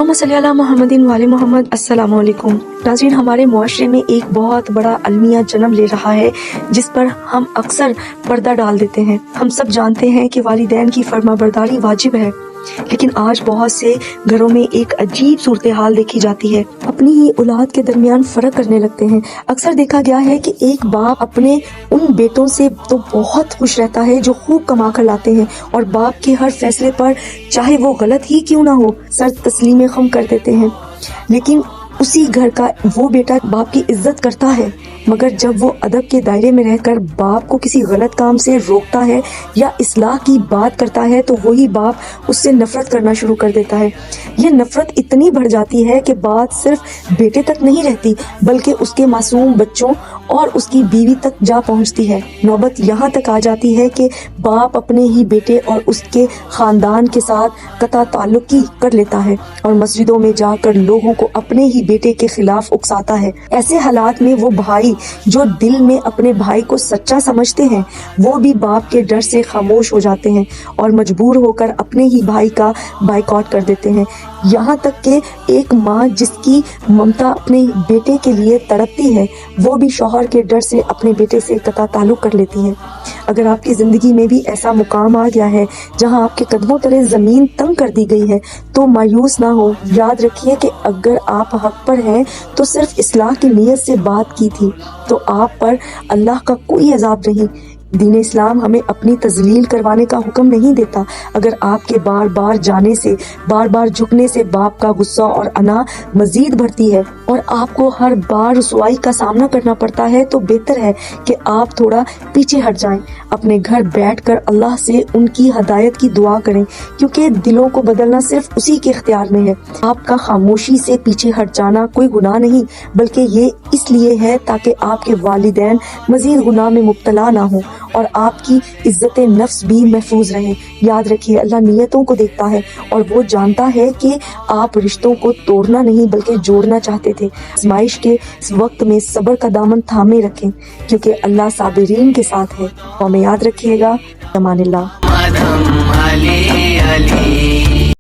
मोहम्मद सल्लल्लाहु अला मुहम्मदिन वाले मोहम्मद। अस्सलाम वालेकुम नाज़रीन, हमारे मुआशरे में एक बहुत बड़ा अलमिया जन्म ले रहा है जिस पर हम अक्सर पर्दा डाल देते हैं। हम सब जानते हैं कि वालिदैन की फर्माबरदारी वाजिब है, लेकिन आज बहुत से घरों में एक अजीब सूरत हाल देखी जाती है। अपनी ही औलाद के दरमियान फर्क करने लगते हैं। अक्सर देखा गया है कि एक बाप अपने उन बेटों से तो बहुत खुश रहता है जो खूब कमा कर लाते हैं, और बाप के हर फैसले पर चाहे वो गलत ही क्यों ना हो सर तस्लीम खम कर देते हैं। लेकिन उसी घर का वो बेटा बाप की इज्जत करता है, मगर जब वो अदब के दायरे में रहकर बाप को किसी गलत काम से रोकता है या इस्लाह की बात करता है तो वही बाप उससे नफरत करना शुरू कर देता है। ये नफरत इतनी बढ़ जाती है कि बात सिर्फ बेटे तक नहीं रहती बल्कि उसके मासूम बच्चों और उसकी बीवी तक जा पहुंचती है। नौबत यहाँ तक आ जाती है कि बाप अपने ही बेटे और उसके खानदान के साथ कता ताल्लुकी कर लेता है और मस्जिदों में जाकर लोगों को अपने ही बेटे के खिलाफ उकसाता है। ऐसे हालात में वो भाई जो दिल में अपने भाई को सच्चा समझते हैं वो भी बाप के डर से खामोश हो जाते हैं और मजबूर होकर अपने ही भाई का बाइकआउट कर देते हैं। यहाँ तक कि एक माँ जिसकी ममता अपने बेटे के लिए तड़पती है वो भी शौहर के डर से अपने बेटे से कता ताल्लुक कर लेती है। अगर आपकी जिंदगी में भी ऐसा मुकाम आ गया है जहाँ आपके कदमों तले जमीन तंग कर दी गई है तो मायूस ना हो। याद रखिए कि अगर आप हक पर हैं तो सिर्फ इस्लाह की नीयत से बात की थी तो आप पर अल्लाह का कोई अजाब नहीं। दीन इस्लाम हमें अपनी तजलील करवाने का हुक्म नहीं देता। अगर आपके बार बार जाने से, बार बार झुकने से बाप का गुस्सा और अना मजीद बढ़ती है और आपको हर बार रुसवाई का सामना करना पड़ता है तो बेहतर है कि आप थोड़ा पीछे हट जाएं। अपने घर बैठकर अल्लाह से उनकी हदायत की दुआ करें, क्योंकि दिलों को बदलना सिर्फ उसी के इख्तियार में है। आपका खामोशी से पीछे हट जाना कोई गुनाह नहीं, बल्कि ये इसलिए है ताकि आपके वालिदैन मजीद गुनाह में मुब्तला ना हो और आपकी इज्जत नफ्स भी महफूज रहे। याद रखिए, अल्लाह नीयतों को देखता है और वो जानता है कि आप रिश्तों को तोड़ना नहीं बल्कि जोड़ना चाहते थे। आज़माइश के इस वक्त में सब्र का दामन थामे रखें, क्योंकि अल्लाह साबिरीन के साथ है। और में याद रखिएगा, अमानिल्लाह।